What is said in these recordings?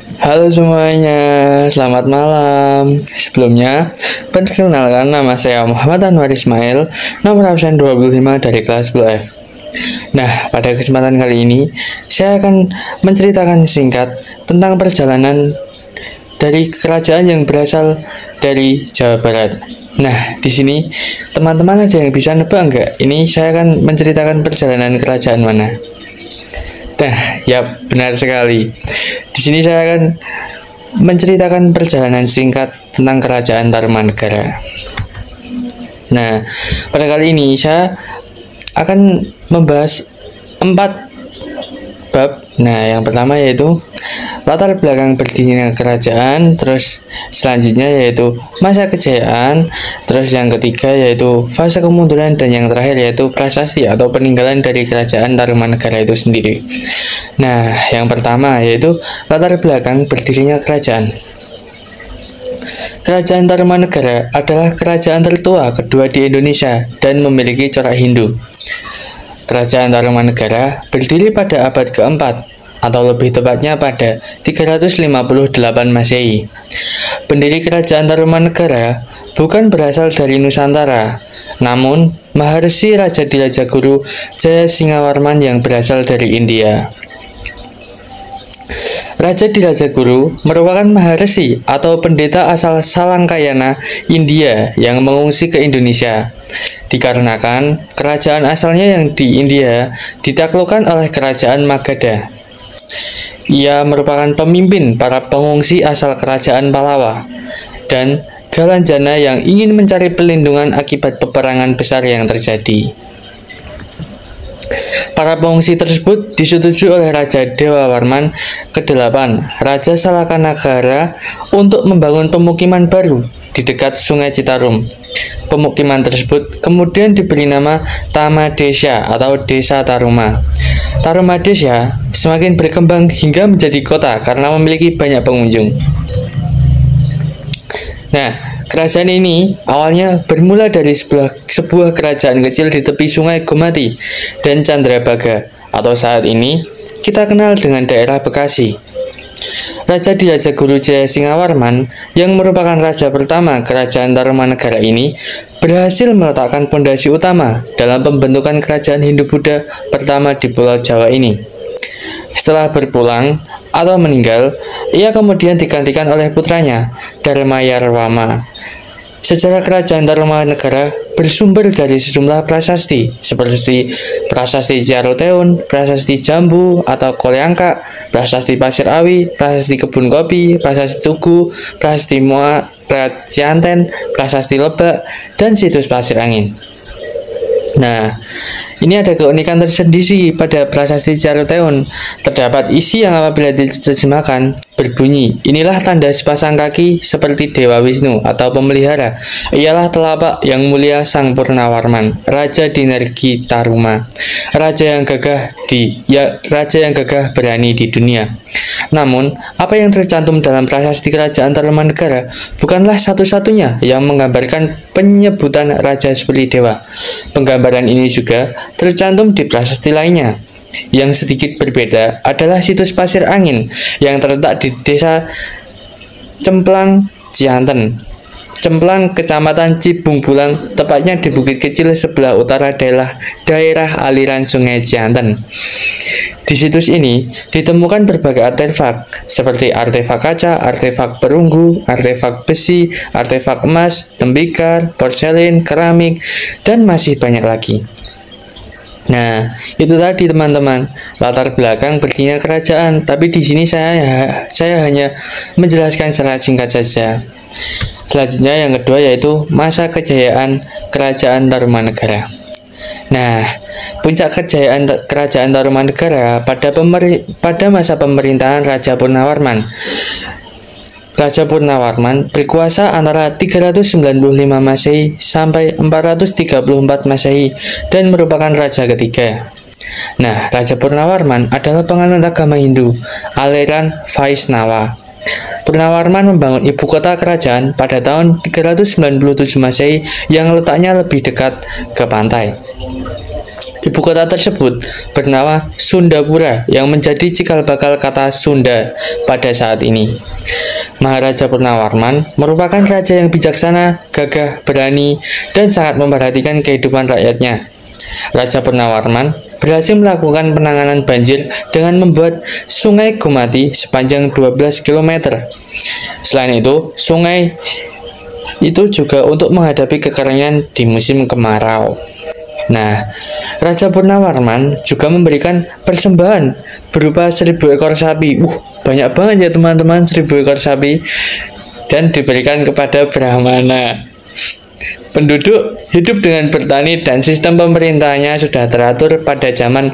Halo semuanya, selamat malam. Sebelumnya, perkenalkan nama saya Muhammad Anwar Ismail, nomor absen 25 dari kelas 10F. Nah, pada kesempatan kali ini, saya akan menceritakan singkat tentang perjalanan dari kerajaan yang berasal dari Jawa Barat. Nah, di sini teman-teman ada yang bisa nebak nggak? Ini saya akan menceritakan perjalanan kerajaan mana? Nah, ya benar sekali. Di sini saya akan menceritakan perjalanan singkat tentang kerajaan Tarumanegara. Nah, pada kali ini saya akan membahas 4 bab. Nah, yang pertama yaitu latar belakang berdirinya kerajaan, terus selanjutnya yaitu masa kejayaan, terus yang ketiga yaitu fase kemunduran, dan yang terakhir yaitu prasasti atau peninggalan dari kerajaan Tarumanegara itu sendiri. Nah, yang pertama yaitu latar belakang berdirinya kerajaan. Kerajaan Tarumanegara adalah kerajaan tertua kedua di Indonesia dan memiliki corak Hindu. Kerajaan Tarumanegara berdiri pada abad keempat, atau lebih tepatnya pada 358 Masehi. Pendiri kerajaan Tarumanegara bukan berasal dari Nusantara, namun Maharsi Rajadilajaguru Jayasingawarman yang berasal dari India. Rajadilajaguru merupakan Maharsi atau pendeta asal Salangkayana, India yang mengungsi ke Indonesia. Dikarenakan kerajaan asalnya yang di India ditaklukkan oleh kerajaan Magadha. Ia merupakan pemimpin para pengungsi asal kerajaan Palawa dan Galanjana yang ingin mencari pelindungan akibat peperangan besar yang terjadi. Para pengungsi tersebut disetujui oleh Raja Dewa Warman ke-8, Raja Salakanagara, untuk membangun pemukiman baru di dekat Sungai Citarum. Pemukiman tersebut kemudian diberi nama Tamadesha atau Desa Taruma. Tarumadesha semakin berkembang hingga menjadi kota karena memiliki banyak pengunjung. Nah, kerajaan ini awalnya bermula dari sebuah kerajaan kecil di tepi sungai Gomati dan Candrabaga, atau saat ini kita kenal dengan daerah Bekasi. Rajadilajaguru Jayasingawarman yang merupakan raja pertama kerajaan Tarumanegara ini berhasil meletakkan pondasi utama dalam pembentukan kerajaan Hindu-Buddha pertama di Pulau Jawa ini. Setelah berpulang atau meninggal, ia kemudian digantikan oleh putranya, Dharmayarwama. Sejarah kerajaan Tarumanegara bersumber dari sejumlah prasasti seperti Prasasti Ciaruteun, Prasasti Jambu atau Koleangka, Prasasti Pasir Awi, Prasasti Kebun Kopi, Prasasti Tugu, Prasasti Moa Cianten, Prasasti Lebak, dan situs Pasir Angin. Nah, ini ada keunikan tersendiri pada Prasasti Ciaruteun. Terdapat isi yang apabila diterjemahkan berbunyi, inilah tanda sepasang kaki seperti Dewa Wisnu atau pemelihara. Ialah telapak yang mulia Sang Purnawarman, Raja Dinergi Taruma, raja yang gagah berani di dunia. Namun, apa yang tercantum dalam prasasti kerajaan Tarumanegara bukanlah satu-satunya yang menggambarkan penyebutan raja seperti dewa. Penggambaran ini juga tercantum di prasasti lainnya. Yang sedikit berbeda adalah situs Pasir Angin yang terletak di Desa Cemplang, Cianten. Cemplang, Kecamatan Cibungbulang, tepatnya di bukit kecil sebelah utara daerah aliran Sungai Cianten. Di situs ini ditemukan berbagai artefak seperti artefak kaca, artefak perunggu, artefak besi, artefak emas, tembikar, porselin, keramik, dan masih banyak lagi. Nah, itu tadi teman-teman latar belakang berdirinya kerajaan. Tapi di sini saya hanya menjelaskan secara singkat saja. Selanjutnya yang kedua yaitu masa kejayaan kerajaan Tarumanegara. Nah, puncak kejayaan kerajaan Tarumanegara pada masa pemerintahan Raja Purnawarman. Raja Purnawarman berkuasa antara 395 Masehi sampai 434 Masehi dan merupakan raja ketiga. Nah, Raja Purnawarman adalah penganut agama Hindu, aliran Vaishnava. Purnawarman membangun ibu kota kerajaan pada tahun 397 Masehi yang letaknya lebih dekat ke pantai. Ibu kota tersebut bernama Sundapura yang menjadi cikal bakal kata Sunda pada saat ini. Maharaja Purnawarman merupakan raja yang bijaksana, gagah, berani, dan sangat memperhatikan kehidupan rakyatnya. Raja Purnawarman berhasil melakukan penanganan banjir dengan membuat sungai Gumati sepanjang 12 km. Selain itu, sungai itu juga untuk menghadapi kekeringan di musim kemarau. Nah, Raja Purnawarman juga memberikan persembahan berupa 1000 ekor sapi. Banyak banget ya teman-teman, 1000 ekor sapi, dan diberikan kepada Brahmana. Penduduk hidup dengan bertani dan sistem pemerintahannya sudah teratur pada zaman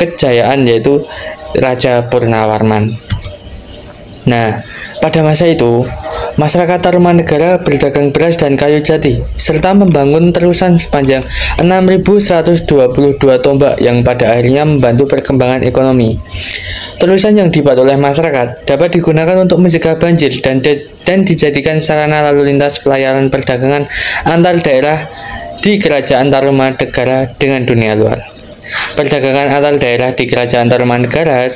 kejayaan yaitu Raja Purnawarman. Nah, pada masa itu, masyarakat Tarumanegara berdagang beras dan kayu jati, serta membangun terusan sepanjang 6.122 tombak yang pada akhirnya membantu perkembangan ekonomi. Terusan yang dibuat oleh masyarakat dapat digunakan untuk mencegah banjir dan dijadikan sarana lalu lintas pelayaran perdagangan antar daerah di Kerajaan Tarumanegara dengan dunia luar. Perdagangan antar daerah di Kerajaan Tarumanegara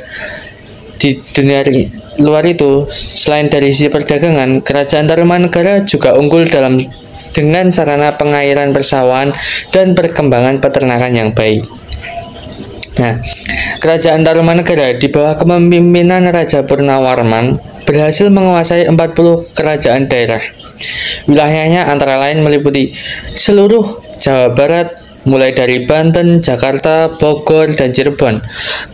di dunia luar itu, selain dari sisi perdagangan, Kerajaan Tarumanegara juga unggul dengan sarana pengairan persawahan dan perkembangan peternakan yang baik. Nah, Kerajaan Tarumanegara di bawah kepemimpinan Raja Purnawarman berhasil menguasai 40 kerajaan daerah. Wilayahnya antara lain meliputi seluruh Jawa Barat, mulai dari Banten, Jakarta, Bogor, dan Cirebon.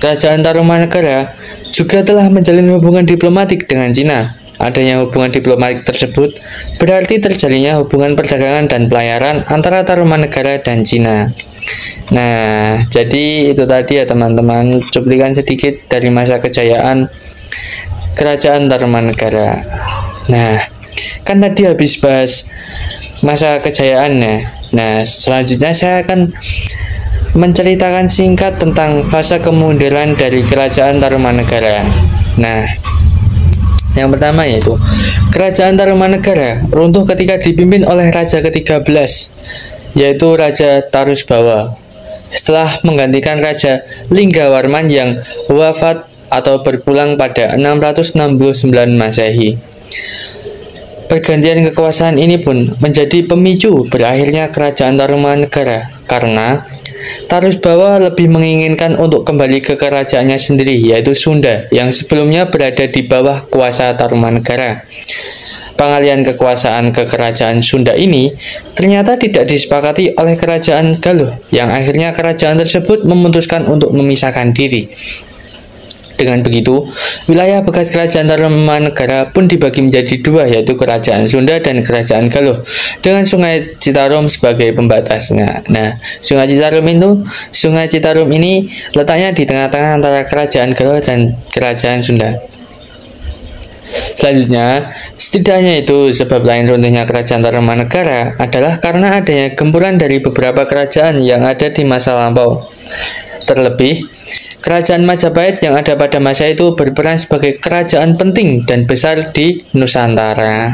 Kerajaan Tarumanegara juga telah menjalin hubungan diplomatik dengan Cina. Adanya hubungan diplomatik tersebut berarti terjalinnya hubungan perdagangan dan pelayaran antara Tarumanegara dan Cina. Nah, jadi itu tadi ya teman-teman, cuplikan sedikit dari masa kejayaan Kerajaan Tarumanegara. Nah, kan tadi habis bahas masa kejayaannya. Nah, selanjutnya saya akan menceritakan singkat tentang fase kemunduran dari Kerajaan Tarumanegara. Nah, yang pertama yaitu Kerajaan Tarumanegara runtuh ketika dipimpin oleh Raja ke-13, yaitu Raja Tarusbawa, setelah menggantikan Raja Linggawarman yang wafat atau berpulang pada 669 Masehi. Pergantian kekuasaan ini pun menjadi pemicu berakhirnya Kerajaan Tarumanegara karena Tarusbawa lebih menginginkan untuk kembali ke kerajaannya sendiri, yaitu Sunda, yang sebelumnya berada di bawah kuasa Tarumanegara. Pengalihan kekuasaan ke kerajaan Sunda ini ternyata tidak disepakati oleh Kerajaan Galuh, yang akhirnya kerajaan tersebut memutuskan untuk memisahkan diri. Dengan begitu, wilayah bekas Kerajaan Tarumanegara pun dibagi menjadi dua, yaitu Kerajaan Sunda dan Kerajaan Galuh, dengan Sungai Citarum sebagai pembatasnya. Nah, Sungai Citarum ini letaknya di tengah-tengah antara Kerajaan Galuh dan Kerajaan Sunda. Selanjutnya, setidaknya itu sebab lain runtuhnya Kerajaan Tarumanegara adalah karena adanya gempuran dari beberapa kerajaan yang ada di masa lampau. Terlebih, Kerajaan Majapahit yang ada pada masa itu berperan sebagai kerajaan penting dan besar di Nusantara.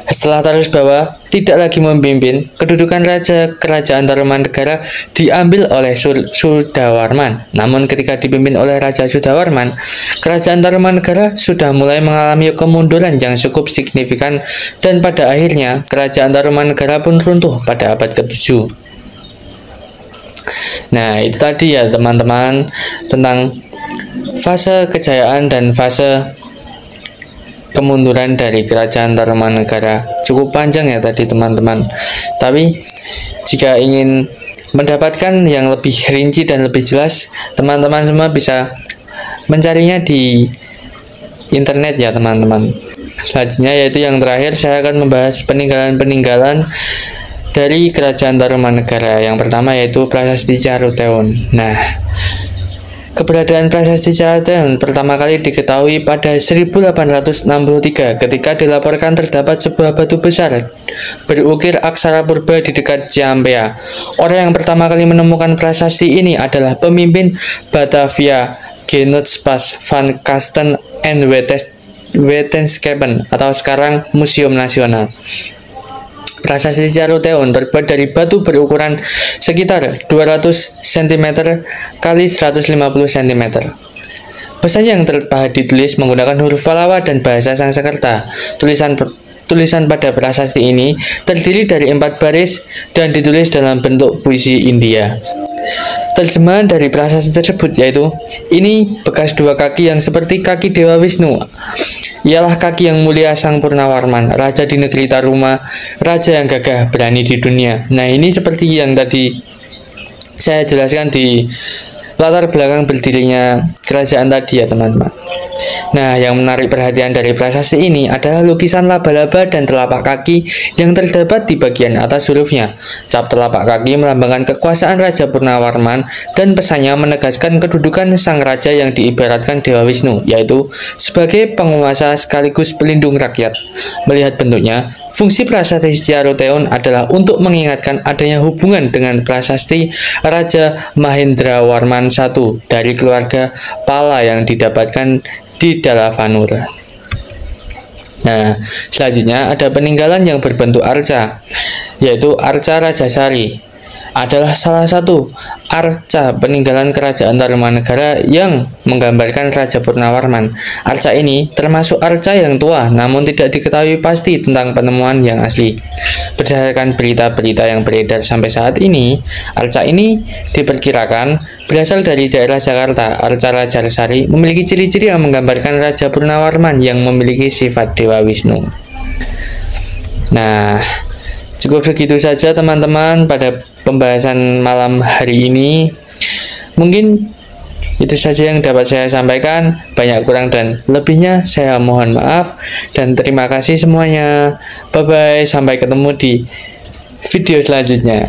Setelah Tarusbawa tidak lagi memimpin, kedudukan Raja Kerajaan Tarumanegara diambil oleh Sudawarman. Namun ketika dipimpin oleh Raja Sudawarman, Kerajaan Tarumanegara sudah mulai mengalami kemunduran yang cukup signifikan dan pada akhirnya Kerajaan Tarumanegara pun runtuh pada abad ke-7. Nah, itu tadi ya teman-teman tentang fase kejayaan dan fase kemunduran dari Kerajaan Tarumanegara. Cukup panjang ya tadi teman-teman. Tapi jika ingin mendapatkan yang lebih rinci dan lebih jelas, teman-teman semua bisa mencarinya di internet ya teman-teman. Selanjutnya yaitu yang terakhir, saya akan membahas peninggalan-peninggalan dari Kerajaan Tarumanegara. Yang pertama yaitu Prasasti Caruteun. Nah, keberadaan Prasasti Caruteun pertama kali diketahui pada 1863 ketika dilaporkan terdapat sebuah batu besar berukir aksara purba di dekat Ciampea. Orang yang pertama kali menemukan prasasti ini adalah pemimpin Batavia, Genotspes van Kasten and Wetenschappen atau sekarang Museum Nasional. Prasasti Caruteon terbuat dari batu berukuran sekitar 200 cm kali 150 cm. Pesan yang terpahat ditulis menggunakan huruf Pallawa dan bahasa Sanskerta. Tulisan pada prasasti ini terdiri dari 4 baris dan ditulis dalam bentuk puisi India. Terjemahan dari prasasti tersebut yaitu, ini bekas 2 kaki yang seperti kaki Dewa Wisnu. Ialah kaki yang mulia Sang Purnawarman, raja di negeri Taruma, raja yang gagah berani di dunia. Nah, ini seperti yang tadi saya jelaskan di latar belakang berdirinya kerajaan tadi ya teman-teman. Nah, yang menarik perhatian dari prasasti ini adalah lukisan laba-laba dan telapak kaki yang terdapat di bagian atas hurufnya. Cap telapak kaki melambangkan kekuasaan Raja Purnawarman dan pesannya menegaskan kedudukan sang raja yang diibaratkan Dewa Wisnu, yaitu sebagai penguasa sekaligus pelindung rakyat. Melihat bentuknya, fungsi prasasti Caruteon adalah untuk mengingatkan adanya hubungan dengan prasasti Raja Mahendrawarman I dari keluarga Pala yang didapatkan di Dalavanur. Nah, selanjutnya ada peninggalan yang berbentuk arca, yaitu arca Rajasari. Adalah salah satu arca peninggalan kerajaan Tarumanegara yang menggambarkan Raja Purnawarman. Arca ini termasuk arca yang tua, namun tidak diketahui pasti tentang penemuan yang asli. Berdasarkan berita-berita yang beredar sampai saat ini, arca ini diperkirakan berasal dari daerah Jakarta. Arca Rajasari memiliki ciri-ciri yang menggambarkan Raja Purnawarman yang memiliki sifat Dewa Wisnu. Nah, cukup begitu saja teman-teman pada pembahasan malam hari ini. Mungkin itu saja yang dapat saya sampaikan. Banyak kurang dan lebihnya saya mohon maaf. Dan terima kasih semuanya. Bye-bye. Sampai ketemu di video selanjutnya.